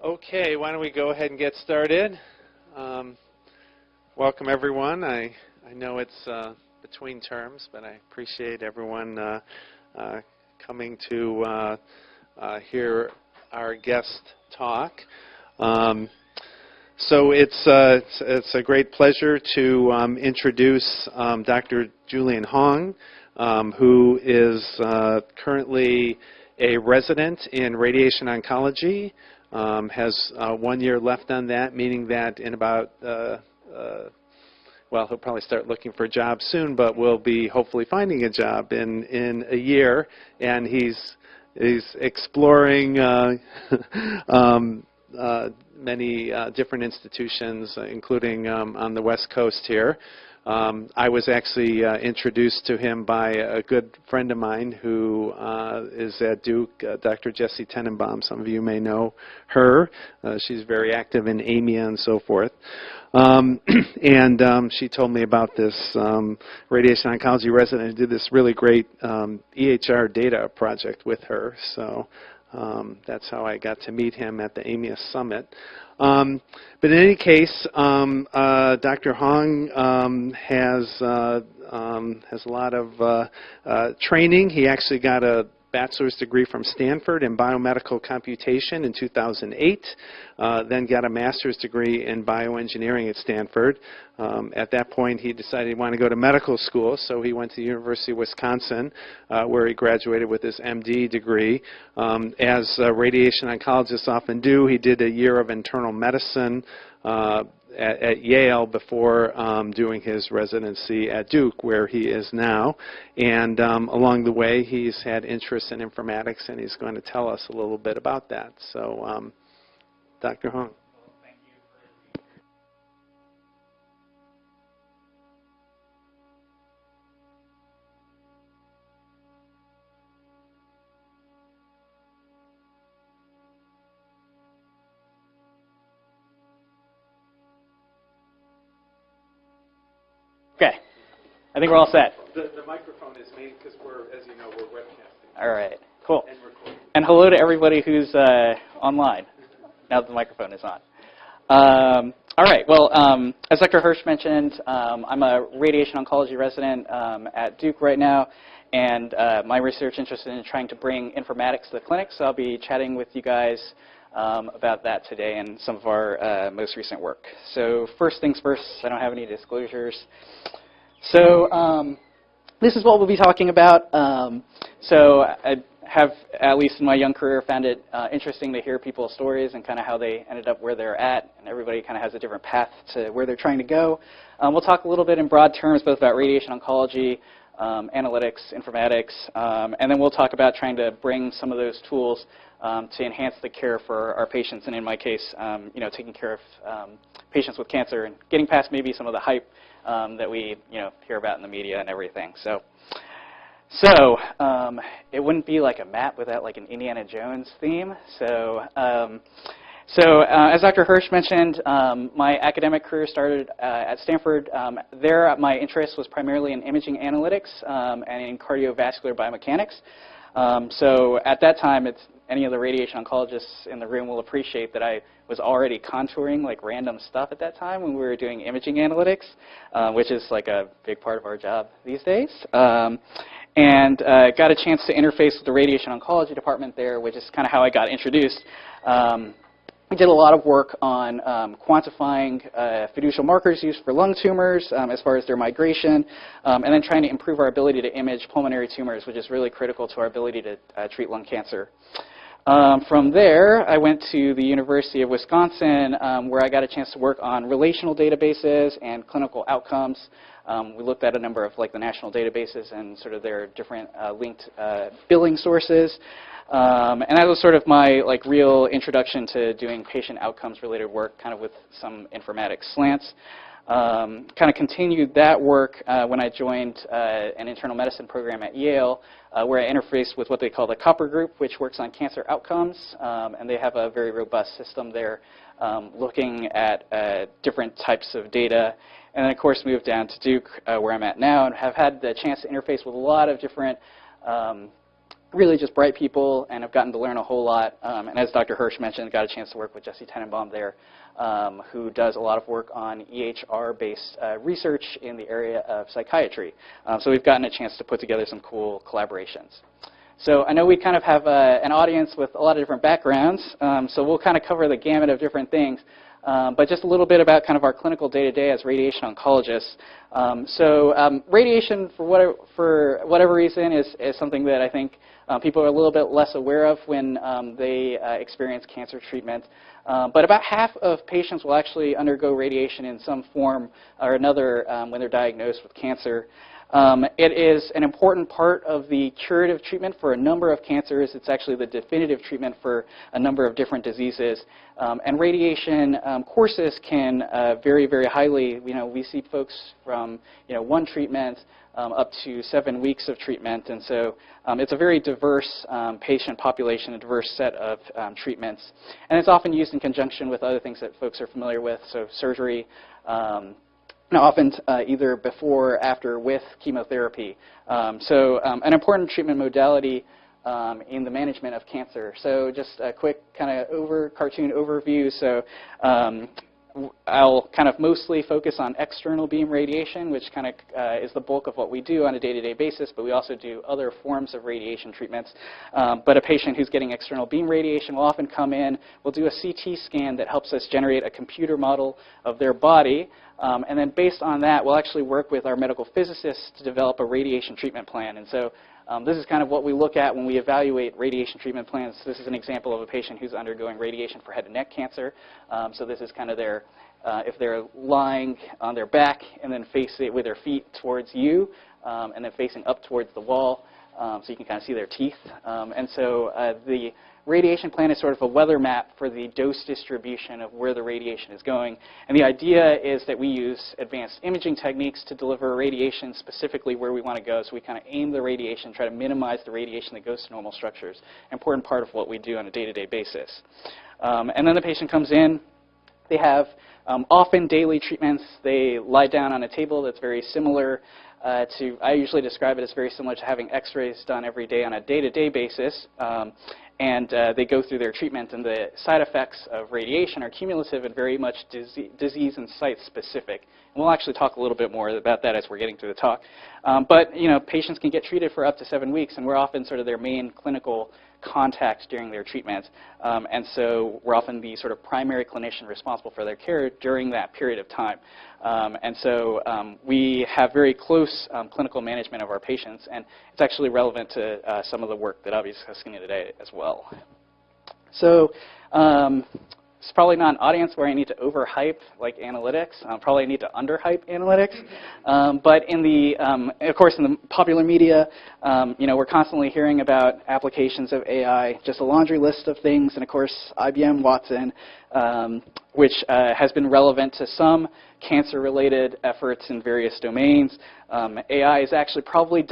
Okay, why don't we go ahead and get started. Welcome everyone. I know it's between terms, but I appreciate everyone coming to hear our guest talk. So it's a great pleasure to introduce Dr. Julian Hong, who is currently a resident in radiation oncology. Has 1 year left on that, meaning that in about, well, he'll probably start looking for a job soon, but will be hopefully finding a job in a year. And he's exploring many different institutions, including on the West Coast here. I was actually introduced to him by a good friend of mine who is at Duke, Dr. Jessie Tenenbaum. Some of you may know her. She's very active in AMIA and so forth. And she told me about this radiation oncology resident who did this really great EHR data project with her. So that's how I got to meet him at the AMIA Summit. But in any case, Dr. Hong has a lot of training. He actually got a bachelor's degree from Stanford in biomedical computation in 2008, then got a master's degree in bioengineering at Stanford. At that point, he decided he wanted to go to medical school, so he went to the University of Wisconsin, where he graduated with his MD degree. As radiation oncologists often do, he did a year of internal medicine at Yale before doing his residency at Duke, where he is now. And along the way, he's had interest in informatics, and he's going to tell us a little bit about that. So, Dr. Hong. Okay, I think we're all set. The microphone is made because as you know, we're webcasting. All right, cool. And recording. And hello to everybody who's online, now that the microphone is on. All right, well, as Dr. Hirsch mentioned, I'm a radiation oncology resident at Duke right now, and my research interested in trying to bring informatics to the clinic, so I'll be chatting with you guys about that today and some of our most recent work. So first things first, I don't have any disclosures. So this is what we'll be talking about. So I have, at least in my young career, found it interesting to hear people's stories and kind of how they ended up where they're at, and everybody kind of has a different path to where they're trying to go. We'll talk a little bit in broad terms, both about radiation oncology, analytics, informatics, and then we'll talk about trying to bring some of those tools to enhance the care for our patients, and in my case, taking care of patients with cancer and getting past maybe some of the hype that we hear about in the media and everything. So it wouldn't be like a map without like an Indiana Jones theme. So as Dr. Hirsch mentioned, my academic career started at Stanford. There, my interest was primarily in imaging analytics and in cardiovascular biomechanics. So at that time, any of the radiation oncologists in the room will appreciate that I was already contouring like random stuff at that time when we were doing imaging analytics, which is like a big part of our job these days. And got a chance to interface with the radiation oncology department there, which is kind of how I got introduced. We did a lot of work on quantifying fiducial markers used for lung tumors as far as their migration, and then trying to improve our ability to image pulmonary tumors, which is really critical to our ability to treat lung cancer. From there, I went to the University of Wisconsin, where I got a chance to work on relational databases and clinical outcomes. We looked at a number of like the national databases and sort of their different linked billing sources. And that was sort of my like real introduction to doing patient outcomes related work, kind of with some informatics slants. Kind of continued that work when I joined an internal medicine program at Yale, where I interfaced with what they call the Copper Group, which works on cancer outcomes. And they have a very robust system there looking at different types of data. And then, of course, moved down to Duke, where I'm at now, and have had the chance to interface with a lot of different really just bright people, and I've gotten to learn a whole lot. And as Dr. Hirsch mentioned, got a chance to work with Jesse Tenenbaum there, who does a lot of work on EHR-based research in the area of psychiatry. So we've gotten a chance to put together some cool collaborations. So I know we kind of have an audience with a lot of different backgrounds, so we'll kind of cover the gamut of different things. But just a little bit about kind of our clinical day-to-day as radiation oncologists. Radiation, for whatever reason, is something that I think people are a little bit less aware of when they experience cancer treatment. But about half of patients will actually undergo radiation in some form or another when they're diagnosed with cancer. It is an important part of the curative treatment for a number of cancers. It's actually the definitive treatment for a number of different diseases. And radiation courses can vary very highly. We see folks from one treatment up to 7 weeks of treatment. And so it's a very diverse patient population, a diverse set of treatments. And it's often used in conjunction with other things that folks are familiar with, so surgery, often either before, after, with chemotherapy. An important treatment modality in the management of cancer. So just a quick kind of cartoon overview. So I'll kind of mostly focus on external beam radiation, which kind of is the bulk of what we do on a day-to-day basis, but we also do other forms of radiation treatments. But a patient who's getting external beam radiation will often come in, we'll do a CT scan that helps us generate a computer model of their body, and then based on that, we'll actually work with our medical physicists to develop a radiation treatment plan. And so this is kind of what we look at when we evaluate radiation treatment plans. This is an example of a patient who's undergoing radiation for head and neck cancer. So this is kind of their, if they're lying on their back and then face it with their feet towards you, and then facing up towards the wall, so you can kind of see their teeth. And so the radiation plan is sort of a weather map for the dose distribution of where the radiation is going. And the idea is that we use advanced imaging techniques to deliver radiation specifically where we want to go. So we kind of aim the radiation, try to minimize the radiation that goes to normal structures. An important part of what we do on a day-to-day basis. And then the patient comes in. They have often daily treatments. They lie down on a table that's very similar I usually describe it as very similar to having x-rays done every day on a day-to-day basis. And they go through their treatment, and the side effects of radiation are cumulative and very much disease and site-specific. And we'll actually talk a little bit more about that as we're getting through the talk. But patients can get treated for up to 7 weeks, and we're often sort of their main clinical contact during their treatment. And so we're often the sort of primary clinician responsible for their care during that period of time. And so we have very close clinical management of our patients, and it's actually relevant to some of the work that I'll be discussing today as well. So it's probably not an audience where I need to overhype like analytics. Probably need to underhype analytics. But in the, of course, in the popular media, we're constantly hearing about applications of AI, just a laundry list of things, and of course, IBM Watson, which has been relevant to some cancer-related efforts in various domains. AI is actually probably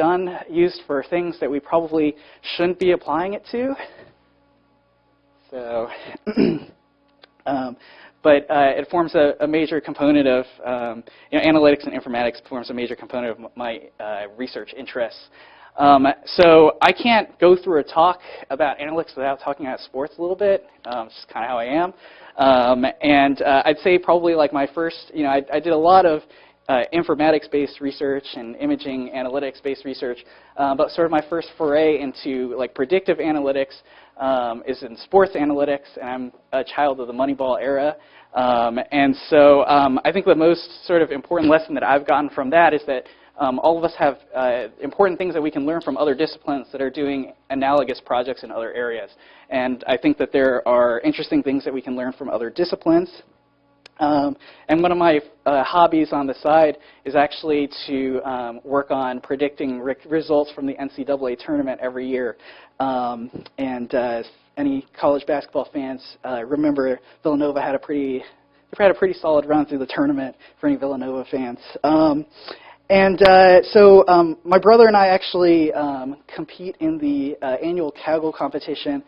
used for things that we probably shouldn't be applying it to. So. But it forms a major component of, analytics and informatics forms a major component of my research interests. So I can't go through a talk about analytics without talking about sports a little bit. It's just kind of how I am. And I'd say probably like my first, I did a lot of informatics-based research and imaging analytics-based research, but sort of my first foray into like predictive analytics is in sports analytics, and I'm a child of the Moneyball era. And so I think the most sort of important lesson that I've gotten from that is that all of us have important things that we can learn from other disciplines that are doing analogous projects in other areas. And I think that there are interesting things that we can learn from other disciplines. And one of my hobbies on the side is actually to work on predicting results from the NCAA tournament every year. Any college basketball fans remember Villanova had a pretty solid run through the tournament for any Villanova fans. So my brother and I actually compete in the annual Kaggle competition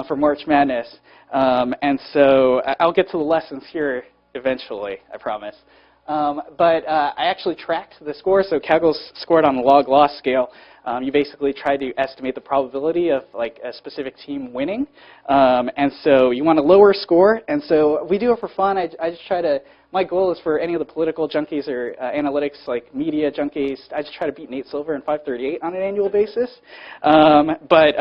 for March Madness. And so I'll get to the lessons here eventually, I promise. But I actually tracked the score, so Kaggle's scored on the log-loss scale. you basically try to estimate the probability of like a specific team winning. And so you want a lower score. And so we do it for fun. I just try to, my goal is for any of the political junkies or analytics, like media junkies, I just try to beat Nate Silver in 538 on an annual basis. But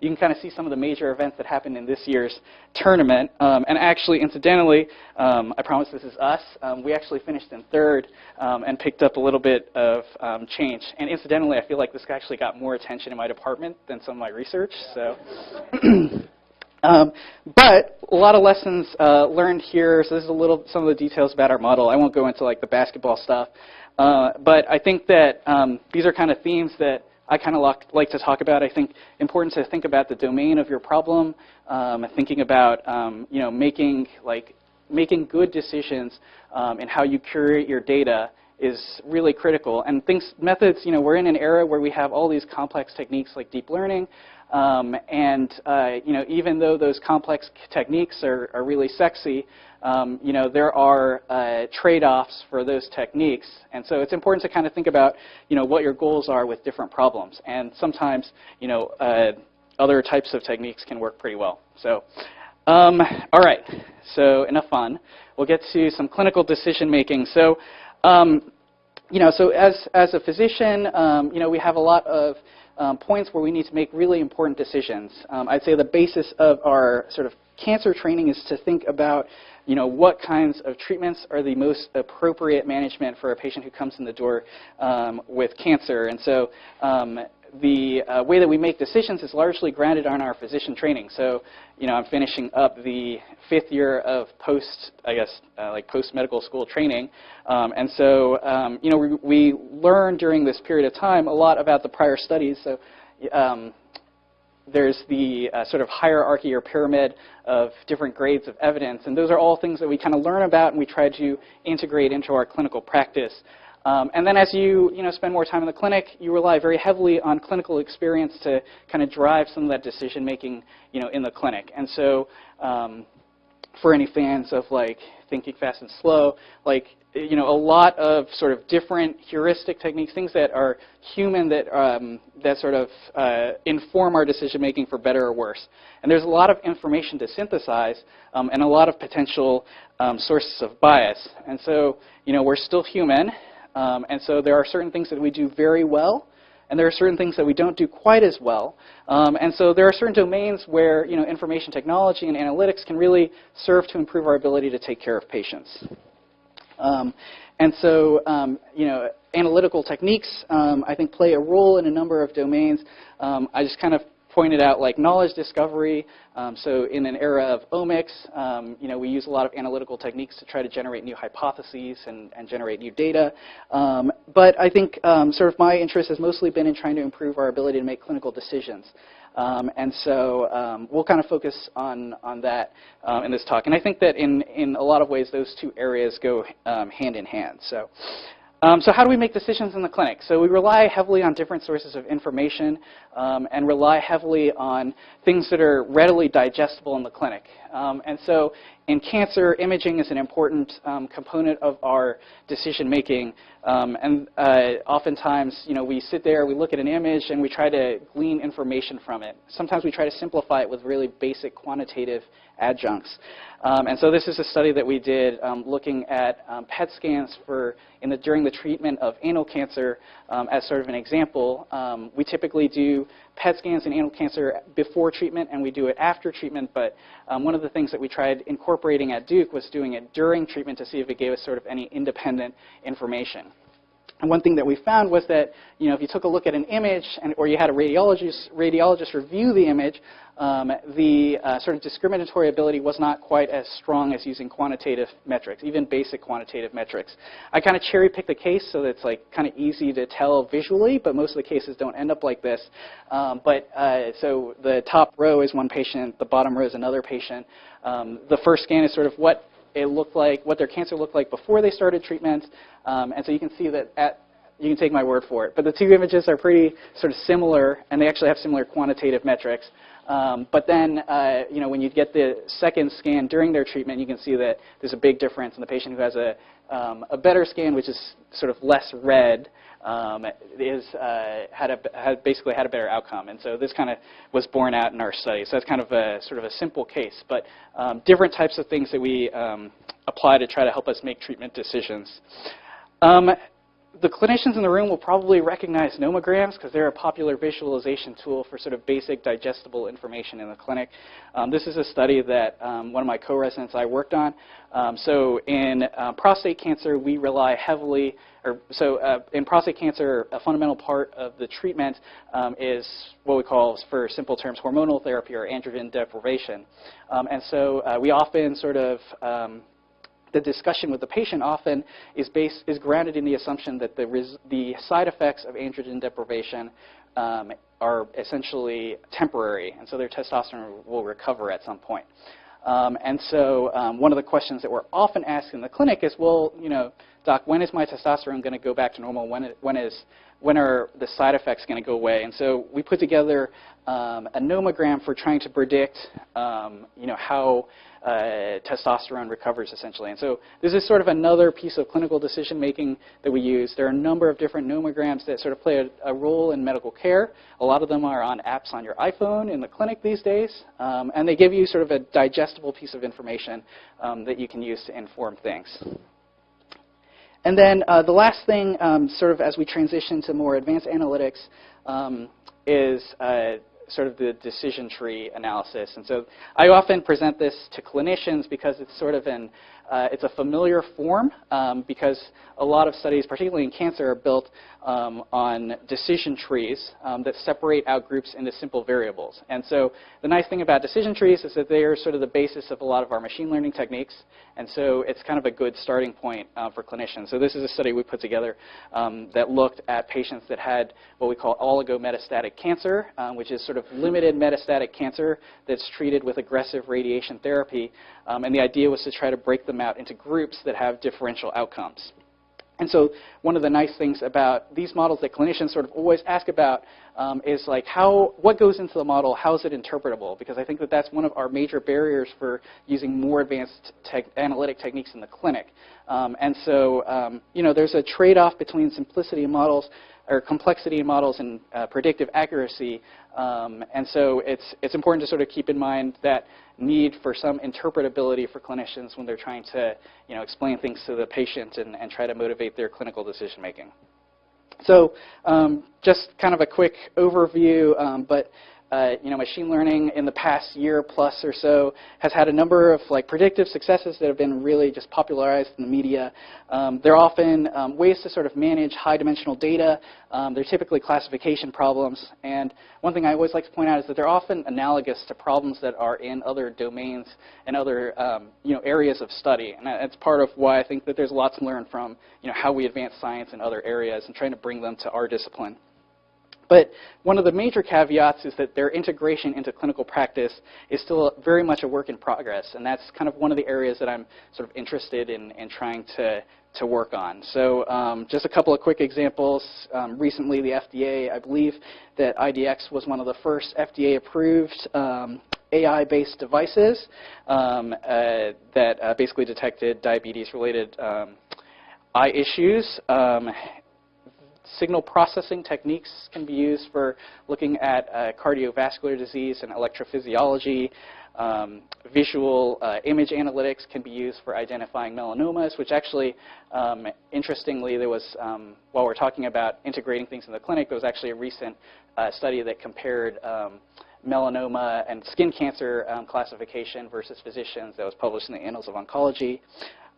you can kind of see some of the major events that happened in this year's tournament. And actually, incidentally, I promise this is us, we actually finished in third and picked up a little bit of change. And incidentally, I feel like this actually got more attention in my department than some of my research. So. But a lot of lessons learned here. So this is some of the details about our model. I won't go into like the basketball stuff, but I think that these are kind of themes that I kind of like to talk about. I think important to think about the domain of your problem, thinking about making good decisions in how you curate your data is really critical. And methods, we're in an era where we have all these complex techniques like deep learning. Even though those complex techniques are really sexy, there are trade-offs for those techniques. And so it's important to kind of think about, what your goals are with different problems. And sometimes, other types of techniques can work pretty well. So, all right. So enough fun. We'll get to some clinical decision making. So, so as a physician, we have a lot of points where we need to make really important decisions. I'd say the basis of our sort of cancer training is to think about, what kinds of treatments are the most appropriate management for a patient who comes in the door with cancer. And so the way that we make decisions is largely grounded on our physician training. So, I'm finishing up the 5th year of post-medical school training. And so, we learned during this period of time a lot about the prior studies. So there's the sort of hierarchy or pyramid of different grades of evidence. And those are all things that we kind of learn about and we try to integrate into our clinical practice. And then as you spend more time in the clinic, you rely very heavily on clinical experience to kind of drive some of that decision making, in the clinic. And so for any fans of like thinking fast and slow, a lot of sort of different heuristic techniques, things that are human that sort of inform our decision making for better or worse. And there's a lot of information to synthesize and a lot of potential sources of bias. And so, we're still human. And so there are certain things that we do very well, and there are certain things that we don't do quite as well. And so there are certain domains where information technology and analytics can really serve to improve our ability to take care of patients. And so analytical techniques, I think, play a role in a number of domains. I just kind of pointed out like knowledge discovery. So in an era of omics, we use a lot of analytical techniques to try to generate new hypotheses and generate new data. But I think sort of my interest has mostly been in trying to improve our ability to make clinical decisions. And so we'll kind of focus on that in this talk. And I think that in a lot of ways, those two areas go hand in hand. So how do we make decisions in the clinic? So we rely heavily on different sources of information and rely heavily on things that are readily digestible in the clinic. And so in cancer, imaging is an important component of our decision making. And oftentimes, we sit there, we look at an image, and we try to glean information from it. Sometimes we try to simplify it with really basic quantitative adjuncts. And so this is a study that we did looking at PET scans during the treatment of anal cancer as sort of an example. We typically do PET scans in anal cancer before treatment, and we do it after treatment. But one of the things that we tried incorporating at Duke was doing it during treatment to see if it gave us sort of any independent information. And one thing that we found was that, if you took a look at an image or you had a radiologist review the image, the sort of discriminatory ability was not quite as strong as using quantitative metrics, even basic quantitative metrics. I kind of cherry-picked the case so that it's like kind of easy to tell visually, but most of the cases don't end up like this. So the top row is one patient, the bottom row is another patient. The first scan is sort of what it looked like, what their cancer looked like before they started treatment. And so you can see that you can take my word for it. But the two images are pretty sort of similar, and they actually have similar quantitative metrics. But then, when you get the second scan during their treatment, you can see that there's a big difference in the patient who has a better scan, which is sort of less red, basically had a better outcome. And so this kind of was borne out in our study. So that's kind of a sort of a simple case, but different types of things that we apply to try to help us make treatment decisions. The clinicians in the room will probably recognize nomograms because they're a popular visualization tool for sort of basic digestible information in the clinic. This is a study that one of my co-residents and I worked on. So in prostate cancer, we rely heavily, in prostate cancer, a fundamental part of the treatment is what we call, for simple terms, hormonal therapy or androgen deprivation. And so we often sort of the discussion with the patient often is grounded in the assumption that the side effects of androgen deprivation are essentially temporary, and so their testosterone will recover at some point. And so one of the questions that we're often asked in the clinic is, well, doc, when is my testosterone going to go back to normal? When are the side effects going to go away? And so we put together a nomogram for trying to predict, how testosterone recovers, essentially. And so this is sort of another piece of clinical decision-making that we use. There are a number of different nomograms that sort of play a role in medical care. A lot of them are on apps on your iPhone in the clinic these days, and they give you sort of a digestible piece of information that you can use to inform things. And then the last thing, sort of as we transition to more advanced analytics, is sort of the decision tree analysis. And so I often present this to clinicians because it's sort of it's a familiar form because a lot of studies, particularly in cancer, are built on decision trees that separate out groups into simple variables. And so the nice thing about decision trees is that they are sort of the basis of a lot of our machine learning techniques. And so it's kind of a good starting point for clinicians. So this is a study we put together that looked at patients that had what we call oligometastatic cancer, which is sort of limited metastatic cancer that's treated with aggressive radiation therapy. And the idea was to try to break them out into groups that have differential outcomes. And so one of the nice things about these models that clinicians sort of always ask about is like what goes into the model, how is it interpretable? Because I think that that's one of our major barriers for using more advanced analytic techniques in the clinic. And so, there's a trade-off between simplicity in models or complexity in models and predictive accuracy. And so it's important to sort of keep in mind that need for some interpretability for clinicians when they're trying to explain things to the patient and try to motivate their clinical decision making. So just kind of a quick overview, but machine learning in the past year plus or so has had a number of predictive successes that have been really just popularized in the media. They're often ways to sort of manage high-dimensional data. They're typically classification problems. And one thing I always like to point out is that they're often analogous to problems that are in other domains and other areas of study. And that's part of why I think that there's a lot to learn from how we advance science in other areas and trying to bring them to our discipline. But one of the major caveats is that their integration into clinical practice is still very much a work in progress, and that's kind of one of the areas that I'm sort of interested in trying to work on. So just a couple of quick examples. Recently, the FDA, I believe that IDX was one of the first FDA-approved AI-based devices that basically detected diabetes-related eye issues. Signal processing techniques can be used for looking at cardiovascular disease and electrophysiology. Visual image analytics can be used for identifying melanomas, which actually, interestingly, there was, while we're talking about integrating things in the clinic, there was actually a recent study that compared melanoma and skin cancer classification versus physicians that was published in the Annals of Oncology.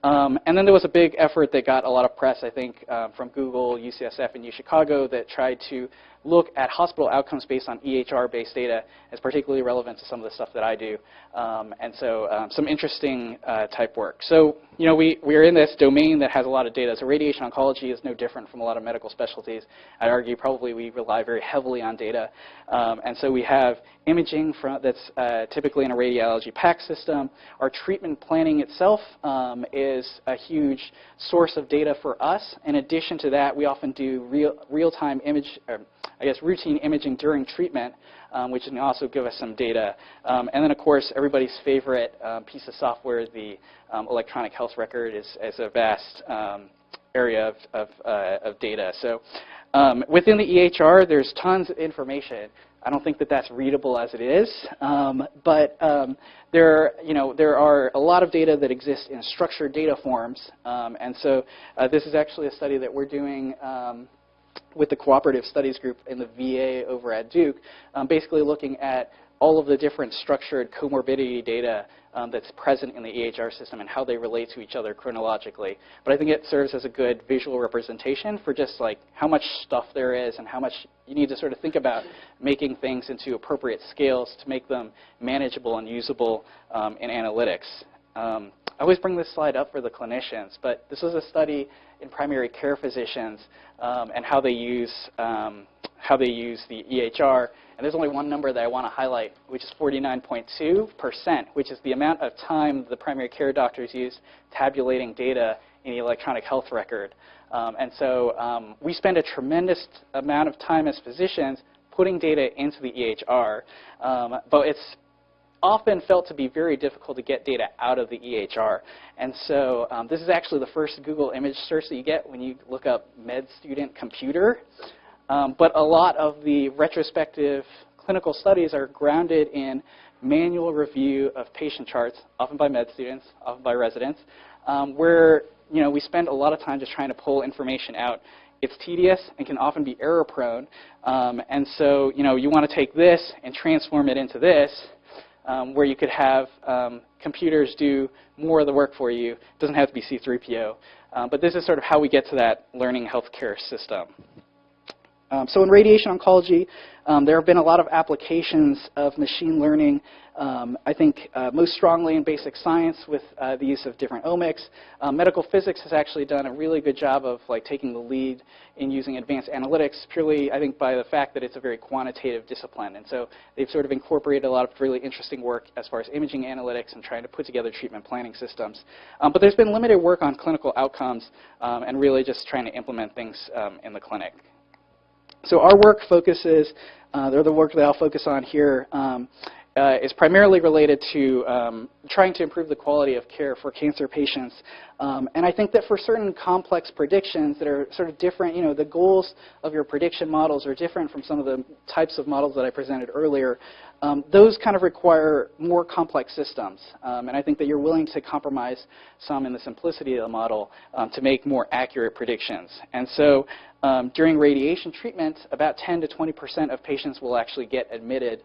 And then there was a big effort that got a lot of press, I think, from Google, UCSF, and UChicago that tried to look at hospital outcomes based on EHR-based data as particularly relevant to some of the stuff that I do. And so some interesting type work. So, we're in this domain that has a lot of data. So radiation oncology is no different from a lot of medical specialties. I'd argue probably we rely very heavily on data. And so we have imaging that's typically in a radiology PACS system. Our treatment planning itself is a huge source of data for us. In addition to that, we often do real-time I guess, routine imaging during treatment, which can also give us some data. And then, of course, everybody's favorite piece of software, the electronic health record, is a vast area of data. So within the EHR, there's tons of information. I don't think that that's readable as it is, but there are a lot of data that exists in structured data forms, and so this is actually a study that we're doing with the cooperative studies group in the VA over at Duke, basically looking at all of the different structured comorbidity data that's present in the EHR system and how they relate to each other chronologically. But I think it serves as a good visual representation for just like how much stuff there is and how much you need to sort of think about making things into appropriate scales to make them manageable and usable in analytics. I always bring this slide up for the clinicians, but this was a study in primary care physicians and how they use the EHR. And there's only one number that I want to highlight, which is 49.2%, which is the amount of time the primary care doctors use tabulating data in the electronic health record. And so we spend a tremendous amount of time as physicians putting data into the EHR, but it's often felt to be very difficult to get data out of the EHR. And so this is actually the first Google image search that you get when you look up med student computer. But a lot of the retrospective clinical studies are grounded in manual review of patient charts, often by med students, often by residents, where we spend a lot of time just trying to pull information out. It's tedious and can often be error prone. And so you want to take this and transform it into this, where you could have computers do more of the work for you. It doesn't have to be C3PO. But this is sort of how we get to that learning healthcare system. So in radiation oncology, there have been a lot of applications of machine learning, I think most strongly in basic science with the use of different omics. Medical physics has actually done a really good job of taking the lead in using advanced analytics, purely, I think, by the fact that it's a very quantitative discipline. And so they've sort of incorporated a lot of really interesting work as far as imaging analytics and trying to put together treatment planning systems. But there's been limited work on clinical outcomes and really just trying to implement things in the clinic. So our work focuses, or the work that I'll focus on here, is primarily related to trying to improve the quality of care for cancer patients. And I think that for certain complex predictions that are sort of different, the goals of your prediction models are different from some of the types of models that I presented earlier. Those kind of require more complex systems. And I think that you're willing to compromise some in the simplicity of the model to make more accurate predictions. And so during radiation treatment, about 10 to 20% of patients will actually get admitted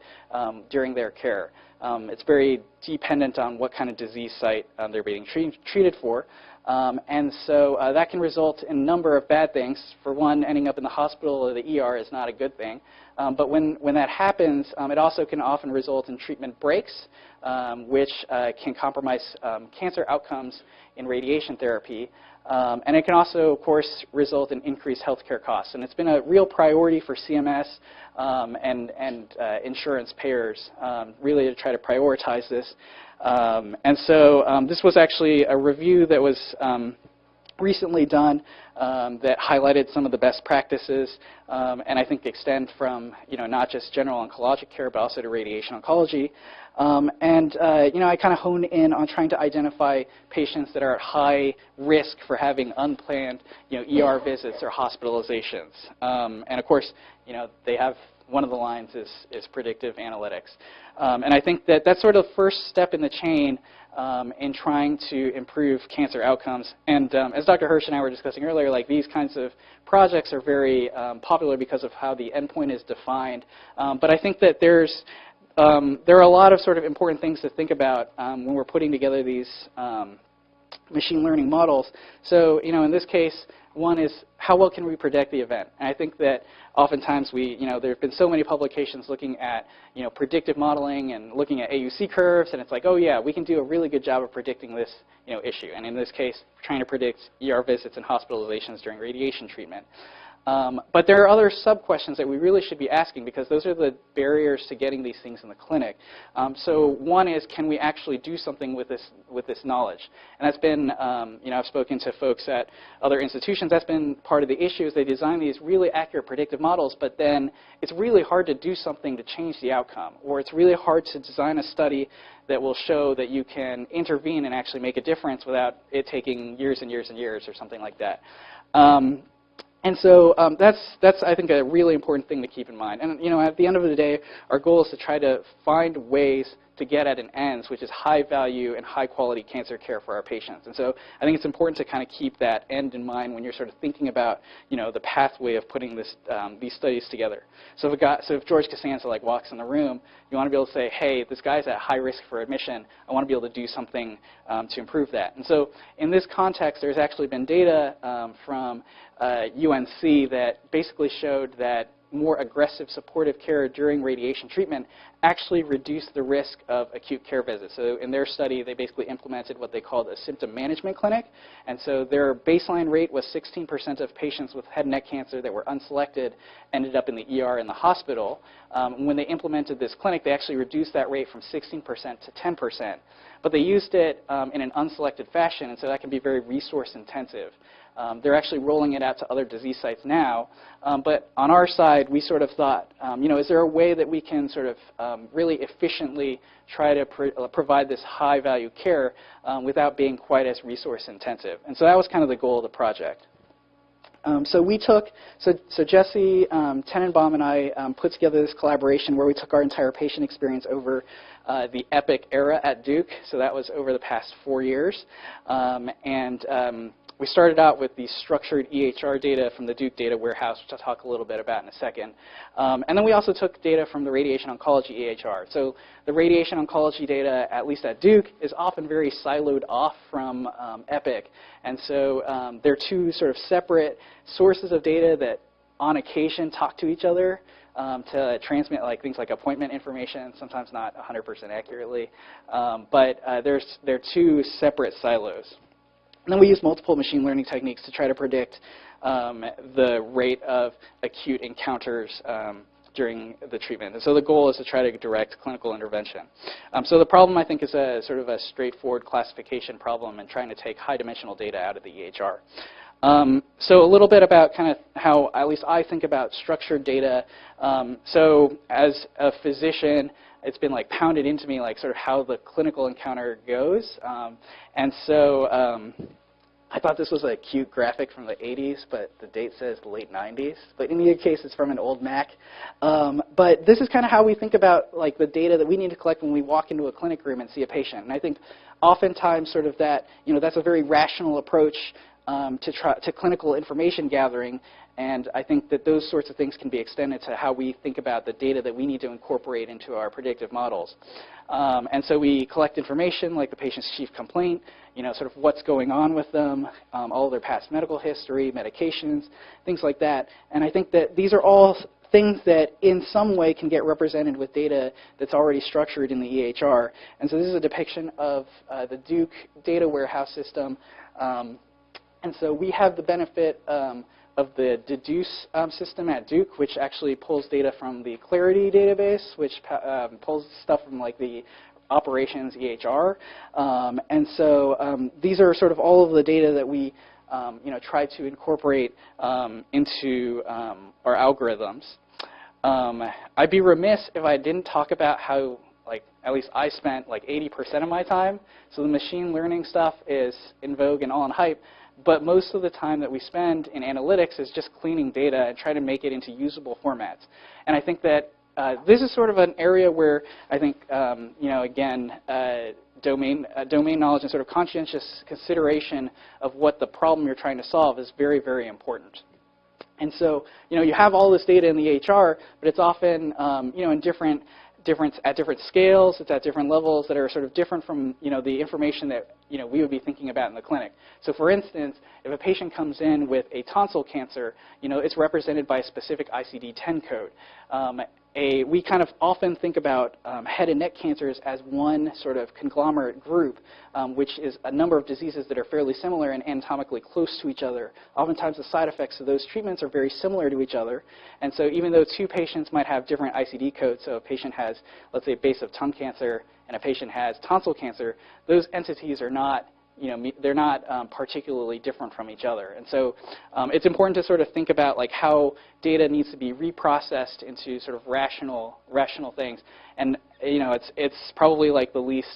during their care. It's very dependent on what kind of disease site they're being treated for. And so that can result in a number of bad things. For one, ending up in the hospital or the ER is not a good thing. But when that happens, it also can often result in treatment breaks, which can compromise cancer outcomes in radiation therapy. And it can also, of course, result in increased healthcare costs. And it's been a real priority for CMS and insurance payers, really to try to prioritize this. And so this was actually a review that was recently done that highlighted some of the best practices, and I think extend from not just general oncologic care, but also to radiation oncology. I kind of hone in on trying to identify patients that are at high risk for having unplanned ER visits or hospitalizations. And of course, they have one of the lines is predictive analytics. And I think that that's sort of the first step in the chain in trying to improve cancer outcomes. And as Dr. Hirsch and I were discussing earlier, these kinds of projects are very popular because of how the endpoint is defined. But I think that there are a lot of sort of important things to think about when we're putting together these machine learning models. So, in this case, one is how well can we predict the event? And I think that oftentimes there have been so many publications looking at, predictive modeling and looking at AUC curves, and it's like, oh yeah, we can do a really good job of predicting this, issue. And in this case, trying to predict ER visits and hospitalizations during radiation treatment. But there are other sub-questions that we really should be asking, because those are the barriers to getting these things in the clinic. So one is, can we actually do something with this knowledge? And that's been, I've spoken to folks at other institutions. That's been part of the issue, is they design these really accurate predictive models, but then it's really hard to do something to change the outcome, or it's really hard to design a study that will show that you can intervene and actually make a difference without it taking years and years and years or something like that. And so that's, I think, a really important thing to keep in mind. And at the end of the day, our goal is to try to find ways to get at an ends, which is high value and high quality cancer care for our patients. And so I think it's important to kind of keep that end in mind when you're sort of thinking about the pathway of putting these studies together. So if George Costanza walks in the room, you want to be able to say, hey, this guy's at high risk for admission. I want to be able to do something to improve that. And so in this context, there's actually been data from UNC that basically showed that more aggressive supportive care during radiation treatment actually reduced the risk of acute care visits. So in their study, they basically implemented what they called a symptom management clinic. And so their baseline rate was 16% of patients with head and neck cancer that were unselected ended up in the ER in the hospital. When they implemented this clinic, they actually reduced that rate from 16% to 10%. But they used it in an unselected fashion, and so that can be very resource intensive. They're actually rolling it out to other disease sites now. But on our side, we sort of thought, is there a way that we can sort of really efficiently try to provide this high-value care without being quite as resource-intensive? And so that was kind of the goal of the project. So Jesse Tenenbaum and I put together this collaboration where we took our entire patient experience over the EPIC era at Duke. So that was over the past 4 years. We started out with the structured EHR data from the Duke data warehouse, which I'll talk a little bit about in a second. And then we also took data from the radiation oncology EHR. So the radiation oncology data, at least at Duke, is often very siloed off from EPIC. And so there are two sort of separate sources of data that on occasion talk to each other to transmit things like appointment information, sometimes not 100% accurately. But they're two separate silos. And then we use multiple machine learning techniques to try to predict the rate of acute encounters during the treatment. And so the goal is to try to direct clinical intervention. So the problem, I think, is a sort of a straightforward classification problem and trying to take high-dimensional data out of the EHR. So a little bit about kind of how at least I think about structured data. So as a physician, it's been pounded into me sort of how the clinical encounter goes. And so I thought this was a cute graphic from the 80s, but the date says the late 90s. But in either case, it's from an old Mac. But this is kind of how we think about the data that we need to collect when we walk into a clinic room and see a patient. And I think oftentimes sort of that, that's a very rational approach to clinical information gathering. And I think that those sorts of things can be extended to how we think about the data that we need to incorporate into our predictive models. And so we collect information like the patient's chief complaint, sort of what's going on with them, all of their past medical history, medications, things like that. And I think that these are all things that in some way can get represented with data that's already structured in the EHR. And so this is a depiction of the Duke data warehouse system. And so we have the benefit of the deduce system at Duke, which actually pulls data from the Clarity database, which pulls stuff from the operations EHR. And so these are sort of all of the data that we try to incorporate into our algorithms. I'd be remiss if I didn't talk about how at least I spent 80% of my time. So the machine learning stuff is in vogue and all in hype. But most of the time that we spend in analytics is just cleaning data and trying to make it into usable formats. And I think that this is sort of an area where I think, again, domain knowledge and sort of conscientious consideration of what the problem you're trying to solve is very, very important. And so, you have all this data in the EHR, but it's often, in different scales, it's at different levels that are sort of different from, the information that, we would be thinking about in the clinic. So for instance, if a patient comes in with a tonsil cancer, it's represented by a specific ICD-10 code. we kind of often think about head and neck cancers as one sort of conglomerate group, which is a number of diseases that are fairly similar and anatomically close to each other. Oftentimes the side effects of those treatments are very similar to each other. And so even though two patients might have different ICD codes, so a patient has, let's say, base of tongue cancer and a patient has tonsil cancer, those entities are not they're not particularly different from each other. And so it's important to sort of think about like how data needs to be reprocessed into sort of rational things. And it's probably like the least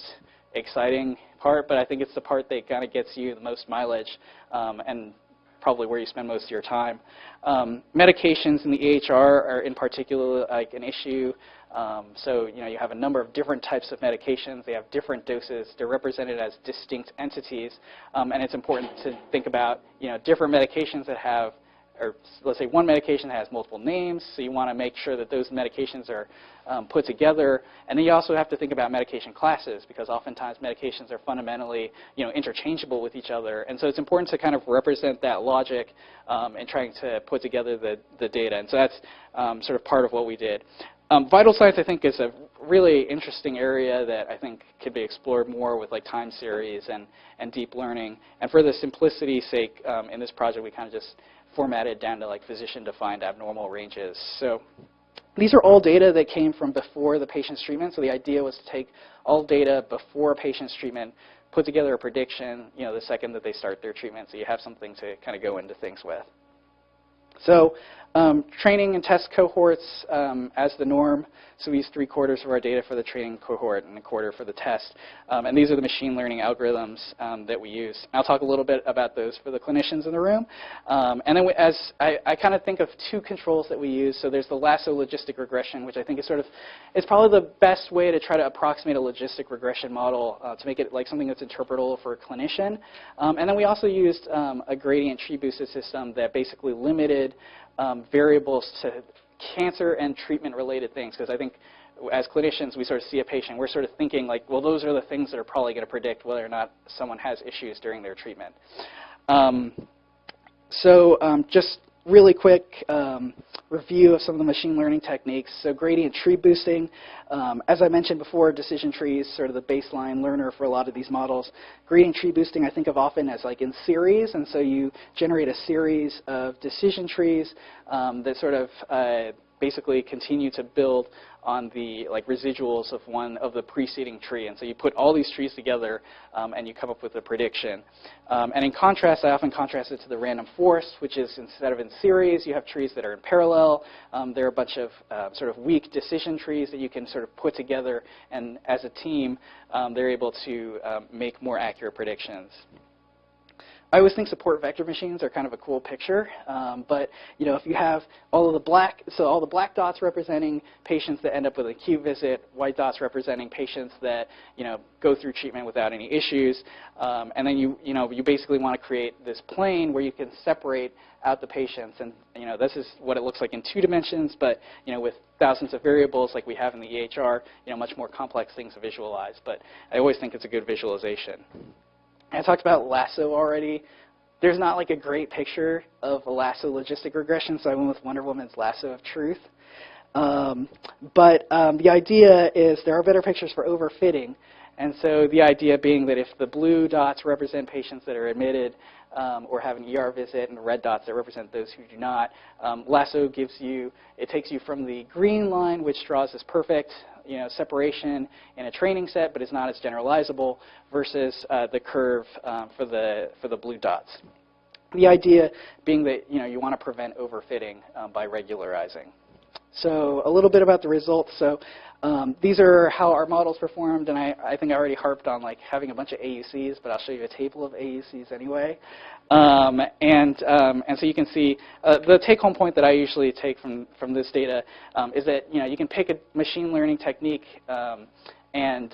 exciting part, but I think it's the part that kind of gets you the most mileage and probably where you spend most of your time. Medications in the EHR are in particular like an issue. So you have a number of different types of medications. They have different doses. They're represented as distinct entities. And it's important to think about different medications that have, or let's say one medication that has multiple names. So you want to make sure that those medications are put together. And then you also have to think about medication classes, because oftentimes medications are fundamentally interchangeable with each other. And so it's important to kind of represent that logic in trying to put together the data. And so that's sort of part of what we did. Vital signs, I think, is a really interesting area that I think could be explored more with like time series and deep learning. And for the simplicity's sake, in this project, we kind of just formatted down to like physician-defined abnormal ranges. So these are all data that came from before the patient's treatment. So the idea was to take all data before a patient's treatment, put together a prediction, the second that they start their treatment, so you have something to kind of go into things with. So training and test cohorts as the norm. So we use 3/4 of our data for the training cohort and 1/4 for the test. And these are the machine learning algorithms that we use. I'll talk a little bit about those for the clinicians in the room. And then I kind of think of two controls that we use. So there's the LASSO logistic regression, which I think is it's probably the best way to try to approximate a logistic regression model to make it like something that's interpretable for a clinician. And then we also used a gradient tree boosted system that basically limited variables to cancer and treatment-related things, because I think as clinicians, we sort of see a patient, we're sort of thinking like, well, those are the things that are probably going to predict whether or not someone has issues during their treatment. Just really quick review of some of the machine learning techniques. So gradient tree boosting, as I mentioned before, decision trees, sort of the baseline learner for a lot of these models. Gradient tree boosting I think of often as like in series, and so you generate a series of decision trees that sort of basically continue to build on the like residuals of one of the preceding tree. And so you put all these trees together and you come up with a prediction. And in contrast, I often contrast it to the random forest, which is instead of in series, you have trees that are in parallel. There are a bunch of sort of weak decision trees that you can sort of put together, and as a team, they're able to make more accurate predictions. I always think support vector machines are kind of a cool picture, but if you have all the black dots representing patients that end up with an acute visit, white dots representing patients that go through treatment without any issues, and then you basically want to create this plane where you can separate out the patients, and this is what it looks like in 2 dimensions, but with thousands of variables like we have in the EHR, much more complex things to visualize. But I always think it's a good visualization. I talked about LASSO already. There's not like a great picture of a LASSO logistic regression, so I went with Wonder Woman's Lasso of Truth. But the idea is there are better pictures for overfitting. And so the idea being that if the blue dots represent patients that are admitted or have an ER visit, and the red dots that represent those who do not, LASSO takes you from the green line, which draws this perfect separation in a training set, but is not as generalizable, versus the curve for the blue dots. The idea being that you want to prevent overfitting by regularizing. So a little bit about the results. So these are how our models performed, and I think I already harped on like having a bunch of AUCs, but I'll show you a table of AUCs anyway. And so you can see the take-home point that I usually take from this data is that you can pick a machine learning technique, and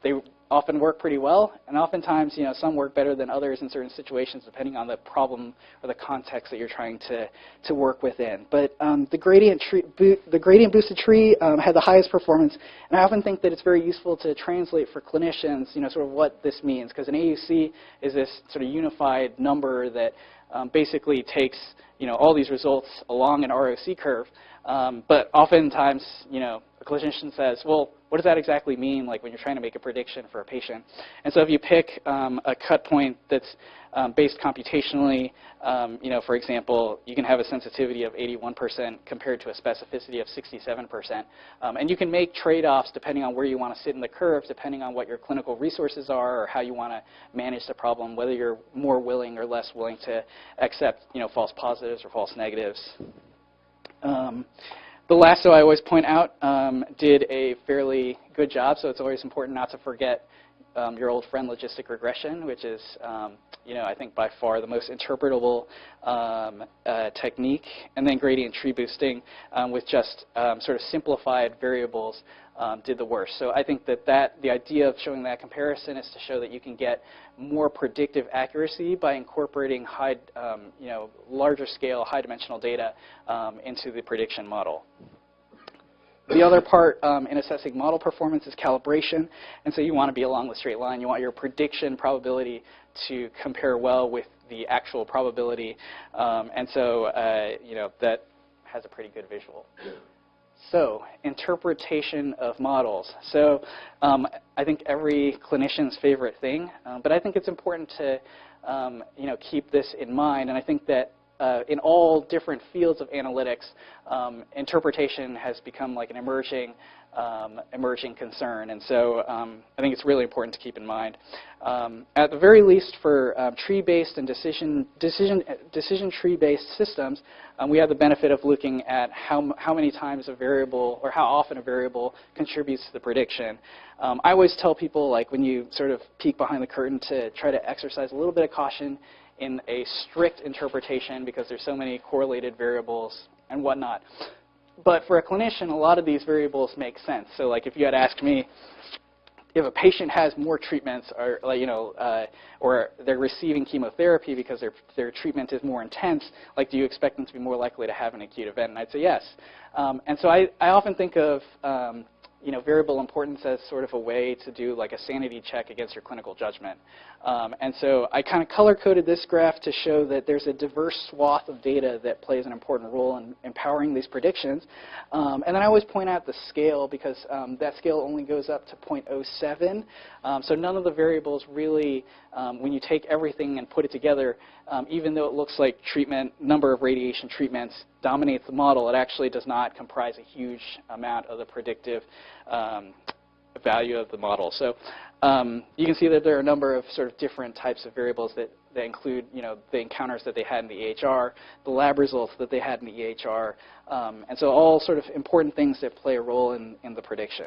they often work pretty well, and oftentimes some work better than others in certain situations depending on the problem or the context that you're trying to work within. But the gradient boosted tree had the highest performance, and I often think that it's very useful to translate for clinicians sort of what this means, because an AUC is this sort of unified number that basically takes all these results along an ROC curve, But oftentimes, a clinician says, well, what does that exactly mean, like when you're trying to make a prediction for a patient? And so if you pick a cut point that's based computationally, for example, you can have a sensitivity of 81% compared to a specificity of 67%. And you can make trade-offs depending on where you want to sit in the curve, depending on what your clinical resources are or how you want to manage the problem, whether you're more willing or less willing to accept, false positives or false negatives. The LASSO, I always point out, did a fairly good job, so it's always important not to forget your old friend logistic regression, which is, I think by far the most interpretable technique, and then gradient tree boosting with just sort of simplified variables did the worst. So I think that the idea of showing that comparison is to show that you can get more predictive accuracy by incorporating larger scale, high-dimensional data into the prediction model. The other part in assessing model performance is calibration, and so you want to be along the straight line. You want your prediction probability to compare well with the actual probability, and so that has a pretty good visual. So, interpretation of models. So, I think every clinician's favorite thing, but I think it's important to keep this in mind, and I think that in all different fields of analytics, interpretation has become like an emerging concern, and so I think it's really important to keep in mind. At the very least, for tree-based and decision tree-based systems, we have the benefit of looking at how many times a variable or how often a variable contributes to the prediction. I always tell people, like, when you sort of peek behind the curtain, to try to exercise a little bit of caution in a strict interpretation because there's so many correlated variables and whatnot. But for a clinician, a lot of these variables make sense. So, like, if you had asked me if a patient has more treatments, or or they're receiving chemotherapy because their treatment is more intense, like, do you expect them to be more likely to have an acute event? And I'd say yes. And so I often think of variable importance as sort of a way to do like a sanity check against your clinical judgment. And so I kind of color-coded this graph to show that there's a diverse swath of data that plays an important role in empowering these predictions. And then I always point out the scale because that scale only goes up to 0.07. So none of the variables really, when you take everything and put it together, even though it looks like number of radiation treatments dominates the model, it actually does not comprise a huge amount of the predictive value of the model. So you can see that there are a number of sort of different types of variables that include, the encounters that they had in the EHR, the lab results that they had in the EHR, and so all sort of important things that play a role in the prediction.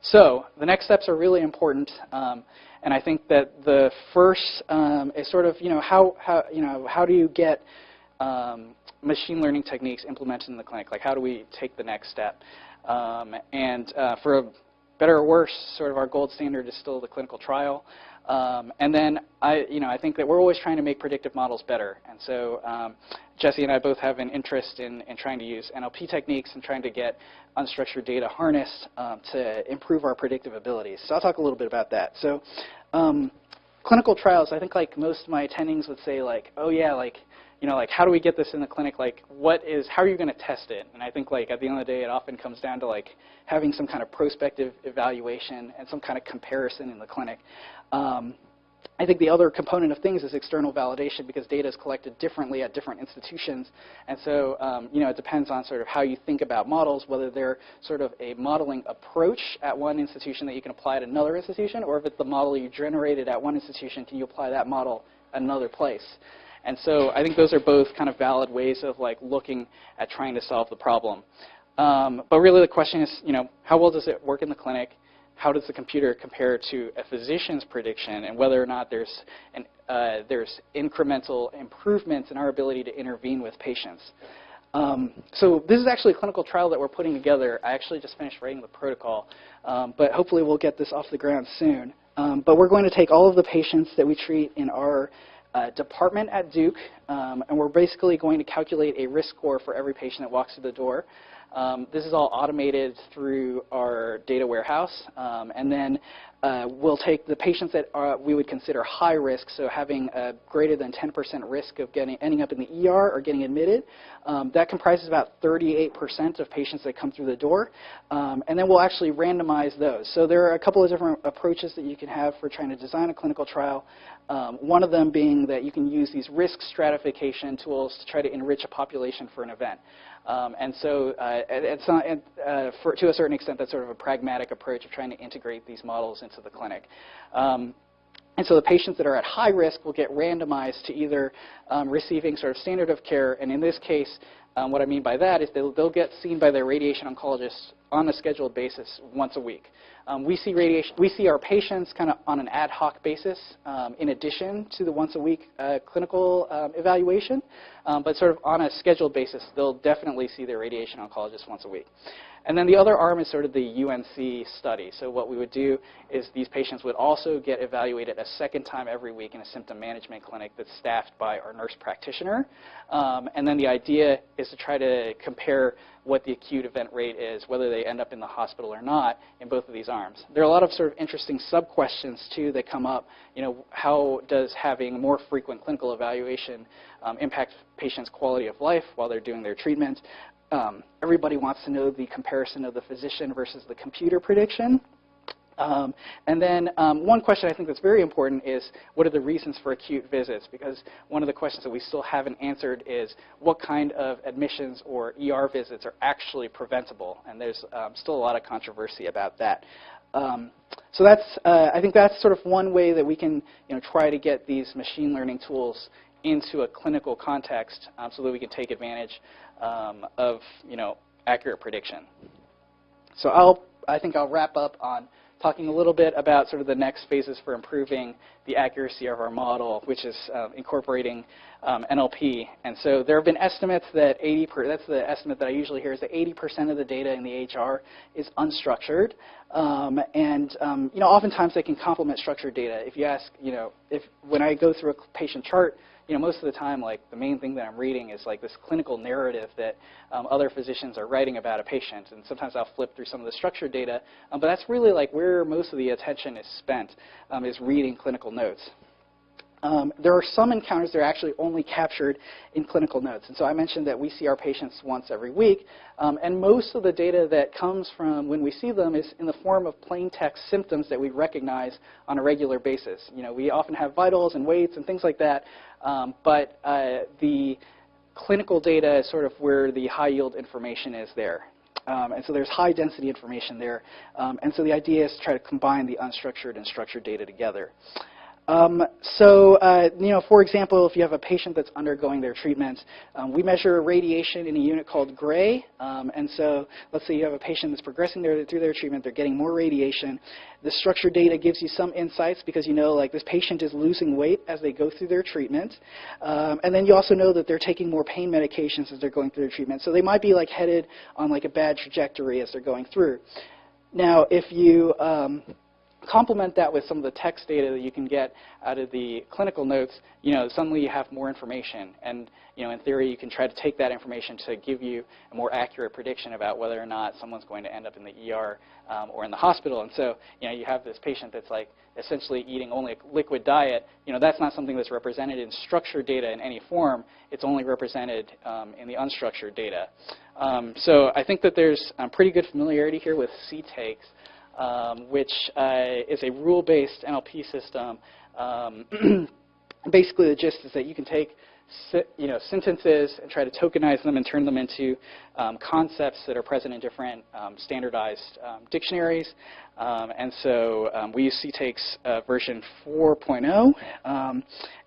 So the next steps are really important, and I think that the first is sort of, how do you get machine learning techniques implemented in the clinic? Like, how do we take the next step? And for a better or worse, sort of our gold standard is still the clinical trial. And then I think that we're always trying to make predictive models better. And so Jesse and I both have an interest in trying to use NLP techniques and trying to get unstructured data harnessed to improve our predictive abilities. So I'll talk a little bit about that. So clinical trials, I think like most of my attendings would say, like, oh yeah, like, how do we get this in the clinic? Like, how are you going to test it? And I think, like, at the end of the day, it often comes down to, like, having some kind of prospective evaluation and some kind of comparison in the clinic. I think the other component of things is external validation because data is collected differently at different institutions. And so, it depends on sort of how you think about models, whether they're sort of a modeling approach at one institution that you can apply at another institution, or if it's the model you generated at one institution, can you apply that model at another place? And so I think those are both kind of valid ways of like looking at trying to solve the problem. But really the question is, how well does it work in the clinic? How does the computer compare to a physician's prediction, and whether or not there's incremental improvements in our ability to intervene with patients? So this is actually a clinical trial that we're putting together. I actually just finished writing the protocol, but hopefully we'll get this off the ground soon. But we're going to take all of the patients that we treat in our department at Duke, and we're basically going to calculate a risk score for every patient that walks through the door. This is all automated through our data warehouse, and then we'll take the patients that we would consider high risk, so having a greater than 10% risk of ending up in the ER or getting admitted. That comprises about 38% of patients that come through the door. And then we'll actually randomize those. So there are a couple of different approaches that you can have for trying to design a clinical trial. One of them being that you can use these risk stratification tools to try to enrich a population for an event. And so it's not, to a certain extent, that's sort of a pragmatic approach of trying to integrate these models into the clinic. And so the patients that are at high risk will get randomized to either receiving sort of standard of care, and in this case, what I mean by that is they'll get seen by their radiation oncologist on a scheduled basis once a week. We see our patients kind of on an ad hoc basis in addition to the once a week clinical evaluation, but sort of on a scheduled basis, they'll definitely see their radiation oncologist once a week. And then the other arm is sort of the UNC study. So what we would do is these patients would also get evaluated a second time every week in a symptom management clinic that's staffed by our nurse practitioner. And then the idea is to try to compare what the acute event rate is, whether they end up in the hospital or not, in both of these arms. There are a lot of sort of interesting sub-questions, too, that come up. You know, how does having more frequent clinical evaluation impact patients' quality of life while they're doing their treatment? Everybody wants to know the comparison of the physician versus the computer prediction. And then one question I think that's very important is, what are the reasons for acute visits? Because one of the questions that we still haven't answered is, what kind of admissions or ER visits are actually preventable? And there's still a lot of controversy about that. So that's, I think that's sort of one way that we can try to get these machine learning tools into a clinical context so that we can take advantage of accurate prediction. So I think I'll wrap up on talking a little bit about sort of the next phases for improving the accuracy of our model, which is incorporating NLP. And so there have been estimates that that's the estimate that I usually hear, is that 80% of the data in the HR is unstructured. Oftentimes they can complement structured data. If you ask, when I go through a patient chart, most of the time, like, the main thing that I'm reading is like this clinical narrative that other physicians are writing about a patient. And sometimes I'll flip through some of the structured data. But that's really like where most of the attention is spent, is reading clinical notes. There are some encounters that are actually only captured in clinical notes. And so I mentioned that we see our patients once every week. And most of the data that comes from when we see them is in the form of plain text symptoms that we recognize on a regular basis. We often have vitals and weights and things like that. But the clinical data is sort of where the high-yield information is there. And so there's high-density information there. And so the idea is to try to combine the unstructured and structured data together. For example, if you have a patient that's undergoing their treatment, we measure radiation in a unit called gray. And so let's say you have a patient that's progressing through their treatment, they're getting more radiation. The structured data gives you some insights because like this patient is losing weight as they go through their treatment. And then you also know that they're taking more pain medications as they're going through their treatment. So they might be like headed on like a bad trajectory as they're going through. Now, if you complement that with some of the text data that you can get out of the clinical notes, suddenly you have more information. And, in theory, you can try to take that information to give you a more accurate prediction about whether or not someone's going to end up in the ER or in the hospital. And so, you have this patient that's like essentially eating only a liquid diet. That's not something that's represented in structured data in any form. It's only represented in the unstructured data. So I think that there's pretty good familiarity here with CTAKES. Which is a rule-based NLP system. Basically, the gist is that you can take sentences and try to tokenize them and turn them into concepts that are present in different standardized dictionaries. And so we use CTAKES version 4.0.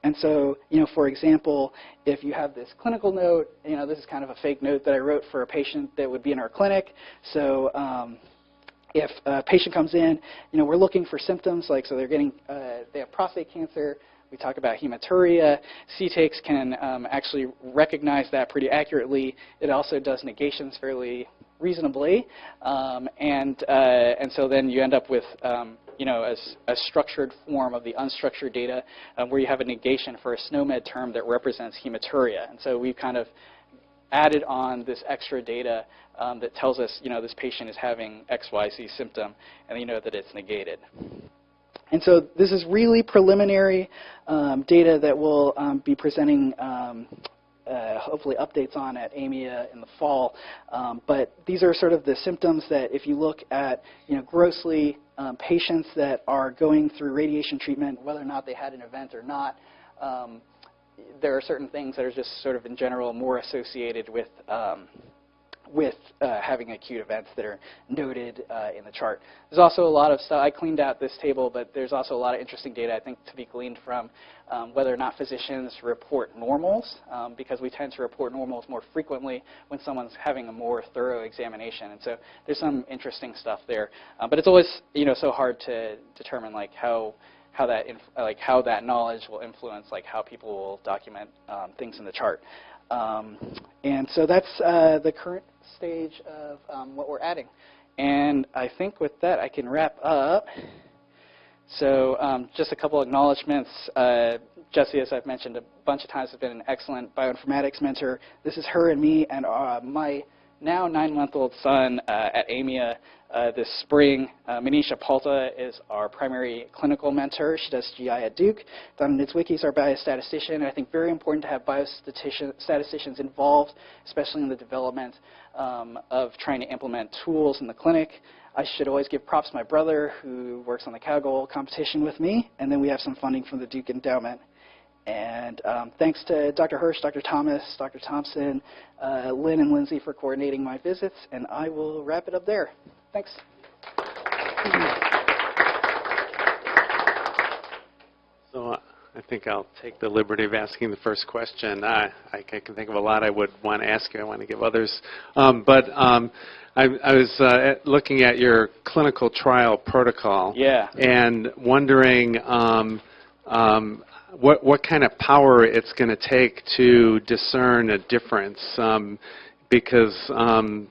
And so, for example, if you have this clinical note, this is kind of a fake note that I wrote for a patient that would be in our clinic. So if a patient comes in, we're looking for symptoms, like, so they have prostate cancer. We talk about hematuria. CTAKES can actually recognize that pretty accurately. It also does negations fairly reasonably. And so then you end up with, a structured form of the unstructured data where you have a negation for a SNOMED term that represents hematuria. And so we've kind of added on this extra data that tells us, this patient is having XYZ symptom, and you know that it's negated. And so this is really preliminary data that we'll be presenting hopefully updates on at AMIA in the fall. But these are sort of the symptoms that if you look at, grossly patients that are going through radiation treatment, whether or not they had an event or not, there are certain things that are just sort of in general more associated with having acute events that are noted in the chart. There's also a lot of stuff. I cleaned out this table, but there's also a lot of interesting data, I think, to be gleaned from whether or not physicians report normals, because we tend to report normals more frequently when someone's having a more thorough examination. And so there's some interesting stuff there. But it's always, so hard to determine how that knowledge will influence how people will document things in the chart. And so that's the current stage of what we're adding. And I think with that, I can wrap up. So just a couple acknowledgments. Jessie, as I've mentioned a bunch of times, has been an excellent bioinformatics mentor. This is her and me and my now 9-month-old son at AMIA this spring. Manisha Palta is our primary clinical mentor. She does GI at Duke. Donna Nitzwicki is our biostatistician. And I think very important to have biostatisticians involved, especially in the development of trying to implement tools in the clinic. I should always give props to my brother, who works on the cowgirl competition with me. And then we have some funding from the Duke Endowment. And thanks to Dr. Hirsch, Dr. Thomas, Dr. Thompson, Lynn and Lindsay for coordinating my visits. And I will wrap it up there. Thanks. So I think I'll take the liberty of asking the first question. I can think of a lot I would want to ask you. I want to give others. But I was looking at your clinical trial protocol. Yeah. And wondering what kind of power it's going to take to discern a difference. Because, and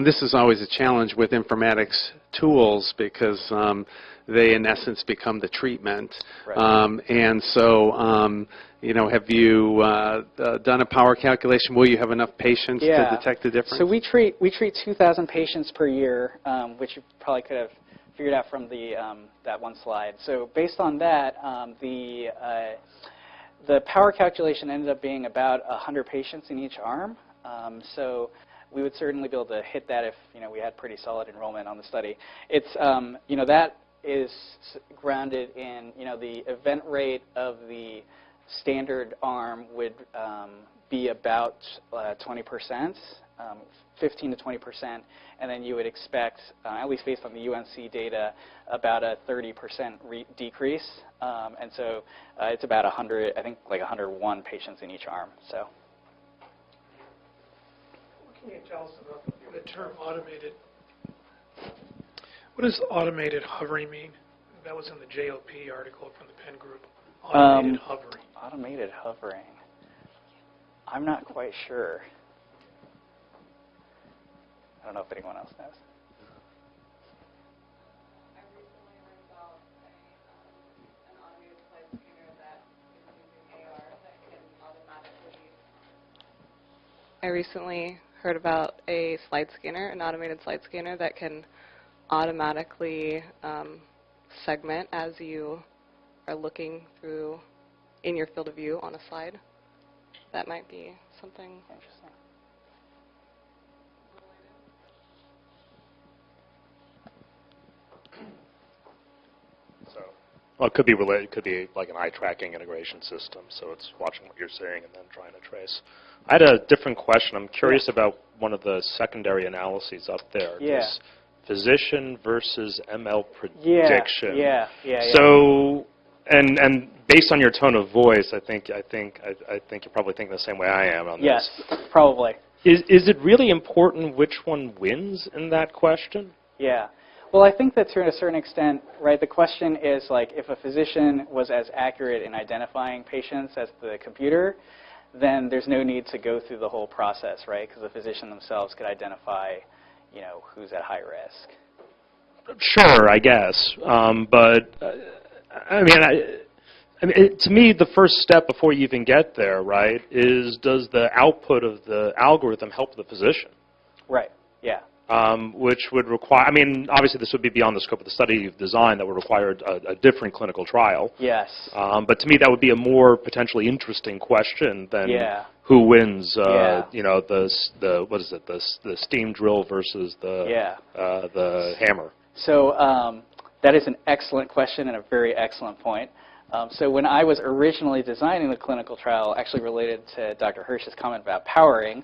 this is always a challenge with informatics tools because they, in essence, become the treatment. Right. And so, have you done a power calculation? Will you have enough patients to detect the difference? So we treat 2,000 patients per year, which you probably could have figured out from the that one slide. So based on that, the power calculation ended up being about 100 patients in each arm. So we would certainly be able to hit that if we had pretty solid enrollment on the study. It's that is grounded in the event rate of the standard arm would be about 20%, 15 to 20%, and then you would expect, at least based on the UNC data, about a 30% decrease. And so it's about 100, I think like 101 patients in each arm. So. Can you tell us about the term automated? What does automated hovering mean? That was in the JLP article from the Penn Group. Automated hovering. Automated hovering. I'm not quite sure. I don't know if anyone else knows. I recently heard about an automated slide scanner that is using AR that can automatically. I recently heard about a slide scanner, an automated slide scanner that can automatically segment as you are looking through in your field of view on a slide. That might be something interesting. Well, it could be related. It could be like an eye tracking integration system, so it's watching what you're seeing and then trying to trace. I had a different question. I'm curious about one of the secondary analyses up there. Yeah. This physician versus ML prediction. Yeah. So, and based on your tone of voice, I think you're probably thinking the same way I am on yes, this. Yes, probably. Is it really important which one wins in that question? Yeah. Well, I think that to a certain extent, right, the question is like if a physician was as accurate in identifying patients as the computer, then there's no need to go through the whole process, right? Because the physician themselves could identify, who's at high risk. Sure, I guess. But, to me, the first step before you even get there, right, is does the output of the algorithm help the physician? Right, yeah. which would require, I mean, obviously this would be beyond the scope of the study you've designed that would require a different clinical trial. Yes. But to me, that would be a more potentially interesting question than Yeah. who wins, Yeah. you know, the what is it, the steam drill versus the hammer. So that is an excellent question and a very excellent point. So when I was originally designing the clinical trial, actually related to Dr. Hirsch's comment about powering,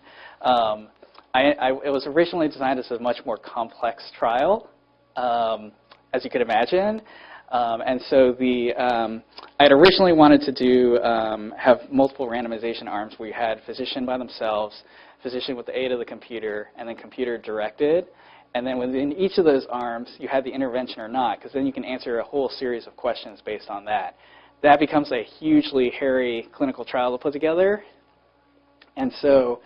it was originally designed as a much more complex trial, as you could imagine. And so I had originally wanted to do have multiple randomization arms where you had physician by themselves, physician with the aid of the computer, and then computer directed. And then within each of those arms, you had the intervention or not, because then you can answer a whole series of questions based on that. That becomes a hugely hairy clinical trial to put together. And so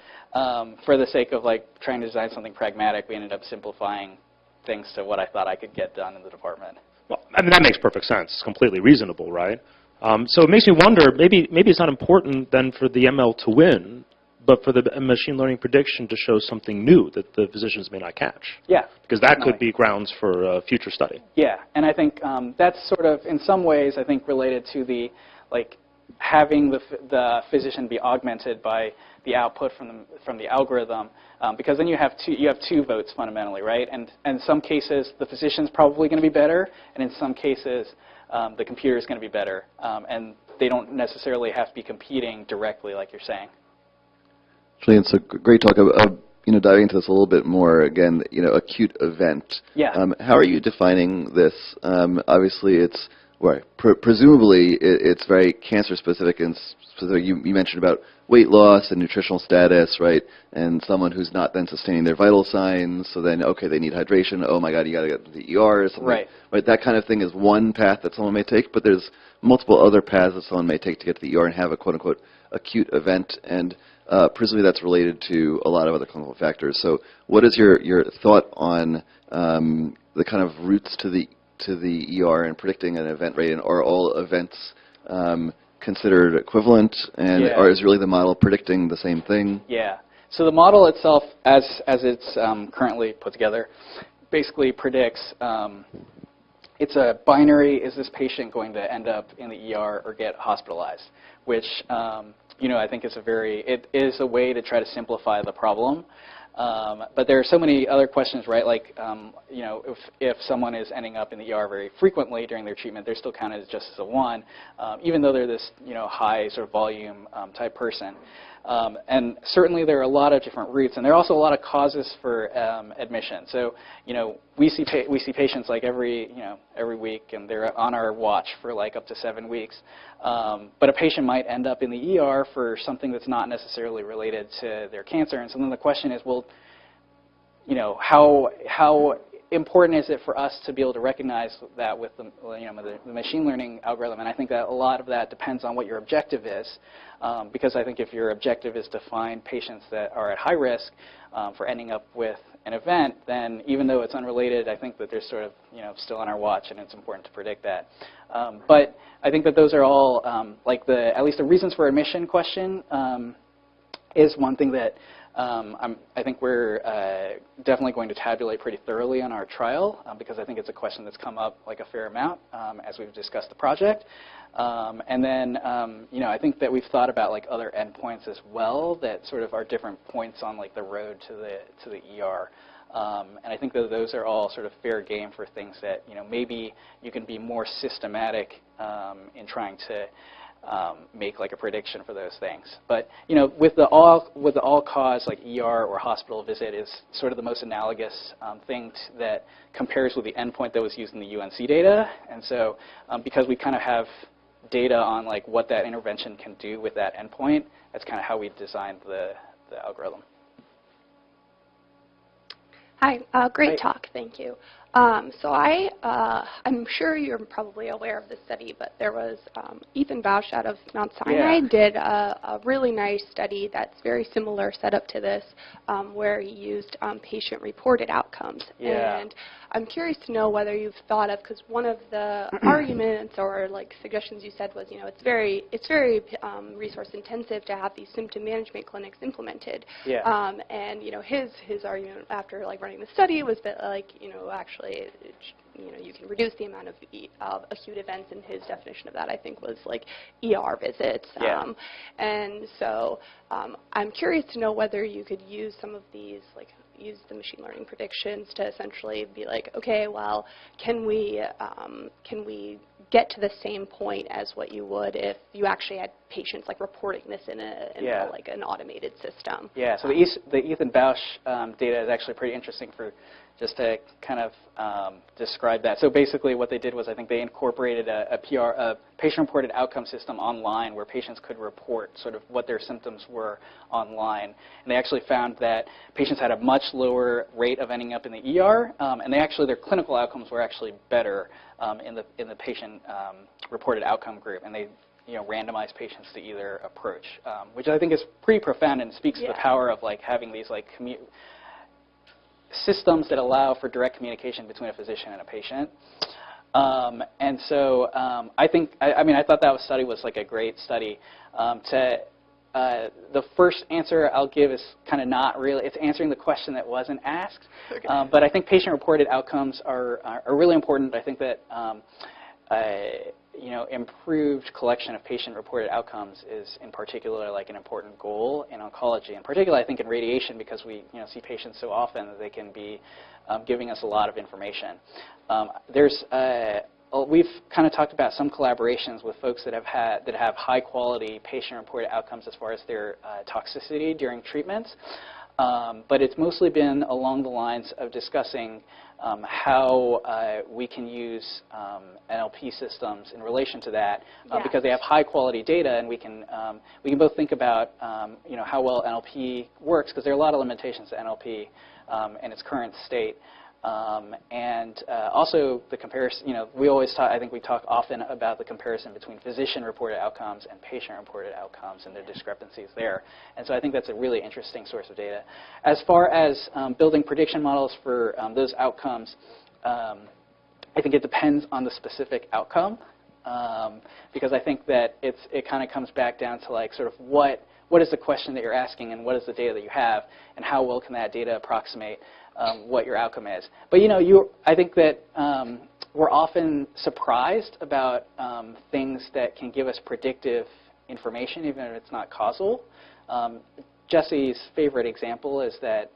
for the sake of like trying to design something pragmatic, we ended up simplifying things to what I thought I could get done in the department. Well, I mean, that makes perfect sense. It's completely reasonable, right? So it makes me wonder, maybe it's not important then for the ML to win, but for the machine learning prediction to show something new that the physicians may not catch. Yeah. Because that definitely. could be grounds for future study. Yeah, and I think that's sort of, in some ways, I think related to the, like, having the physician be augmented by the output from the algorithm, because then you have two votes fundamentally, right? And in some cases, the physician's probably going to be better, and in some cases, the computer is going to be better, and they don't necessarily have to be competing directly, like you're saying. Julian, it's a great talk. You know, diving into this a little bit more, again, you know, acute event. Yeah. How are you defining this? Obviously, it's, well, presumably it's very cancer specific and specific. You mentioned about weight loss and nutritional status, right? And someone who's not then sustaining their vital signs, so then, okay, they need hydration. Oh my God, you got to get to the ER or something. Right. Right. That kind of thing is one path that someone may take, but there's multiple other paths that someone may take to get to the ER and have a quote unquote acute event. And presumably that's related to a lot of other clinical factors. So what is your thought on the kind of routes to the ER and predicting an event rate? And are all events considered equivalent? And Yeah. or is really the model predicting the same thing? Yeah. So the model itself, as it's currently put together, basically predicts, it's a binary, is this patient going to end up in the ER or get hospitalized? Which, you know, I think it is a way to try to simplify the problem. But there are so many other questions, right? Like, you know, if someone is ending up in the ER very frequently during their treatment, they're still counted just as a 1, even though they're this, you know, high sort of volume type person. And certainly there are a lot of different routes, and there are also a lot of causes for admission. So, you know, we see patients like every week, and they're on our watch for like up to 7 weeks. But a patient might end up in the ER for something that's not necessarily related to their cancer. And so then the question is, well, you know, how important is it for us to be able to recognize that with the machine learning algorithm? And I think that a lot of that depends on what your objective is, because I think if your objective is to find patients that are at high risk for ending up with an event, then even though it's unrelated, I think that they're sort of, you know, still on our watch, and it's important to predict that. But I think that those are all at least the reasons for admission question is one thing that I think we're definitely going to tabulate pretty thoroughly on our trial, because I think it's a question that's come up like a fair amount as we've discussed the project. And then, you know, I think that we've thought about like other endpoints as well that sort of are different points on like the road to the ER. And I think that those are all sort of fair game for things that, you know, maybe you can be more systematic in trying to make like a prediction for those things. But, you know, with the all cause like ER or hospital visit is sort of the most analogous thing that compares with the endpoint that was used in the UNC data. And so because we kind of have data on like what that intervention can do with that endpoint, that's kind of how we designed the algorithm. Hi, great Hi. talk, thank you. I'm sure you're probably aware of this study, but there was Ethan Bausch out of Mount Sinai did a really nice study that's very similar setup to this, where he used patient-reported outcomes. And I'm curious to know whether you've thought of, because one of the arguments or like suggestions you said was, it's very resource intensive to have these symptom management clinics implemented. And his argument after like running the study was that actually you can reduce the amount of acute events, and his definition of that I think was like ER visits. And so I'm curious to know whether you could use some of these, like use the machine learning predictions to essentially be like, okay, well, can we get to the same point as what you would if you actually had patients like reporting this in like an automated system? So the Ethan Bausch data is actually pretty interesting for just to kind of describe that. So basically what they did was I think they incorporated a patient-reported outcome system online where patients could report sort of what their symptoms were online. And they actually found that patients had a much lower rate of ending up in the ER, and their clinical outcomes were actually better in the patient-reported outcome group. And they randomized patients to either approach, which I think is pretty profound and speaks to the power of like having these like systems that allow for direct communication between a physician and a patient. And so I thought that study was like a great study. The first answer I'll give is kind of not really, it's answering the question that wasn't asked. But I think patient-reported outcomes are really important. I think that improved collection of patient-reported outcomes is in particular like an important goal in oncology. In particular, I think in radiation, because we see patients so often that they can be giving us a lot of information. We've kind of talked about some collaborations with folks that have high-quality patient-reported outcomes as far as their toxicity during treatments. But it's mostly been along the lines of discussing how we can use NLP systems in relation to that, because they have high-quality data, and we can both think about how well NLP works, because there are a lot of limitations to NLP in its current state. And also the comparison, we always talk, I think we talk often about the comparison between physician-reported outcomes and patient-reported outcomes and the discrepancies there. And so I think that's a really interesting source of data. As far as building prediction models for those outcomes, I think it depends on the specific outcome, because I think that it kind of comes back down to like sort of what is the question that you're asking and what is the data that you have, and how well can that data approximate what your outcome is. But I think that we're often surprised about things that can give us predictive information, even if it's not causal. Jesse's favorite example is that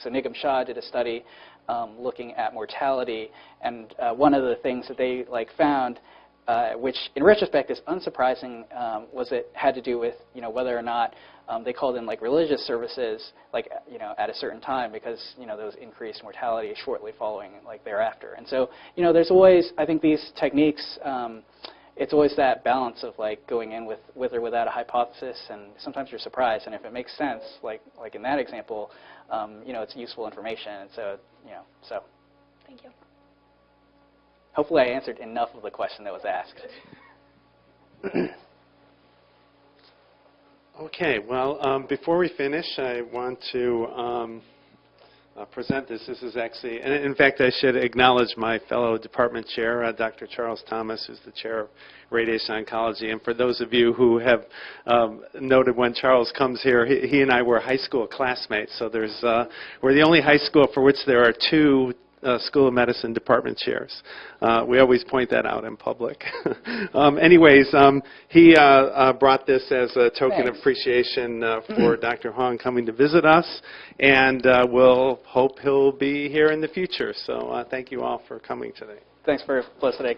Nigam Shah did a study looking at mortality, and one of the things that they found, which in retrospect is unsurprising, was it had to do with whether or not they called in religious services at a certain time, because there was increased mortality shortly following thereafter. And so there's always, I think, these techniques. It's always that balance of going in with or without a hypothesis, and sometimes you're surprised, and if it makes sense, like in that example, it's useful information. And so so. Thank you. Hopefully I answered enough of the question that was asked. Okay, well, before we finish, I want to present this. This is actually, and in fact, I should acknowledge my fellow department chair, Dr. Charles Thomas, who's the chair of radiation oncology. And for those of you who have noted when Charles comes here, he and I were high school classmates. So we're the only high school for which there are two School of Medicine department chairs. We always point that out in public. Anyways, he brought this as a token of appreciation for Dr. Hong coming to visit us, and we'll hope he'll be here in the future. So thank you all for coming today. Thanks for listening.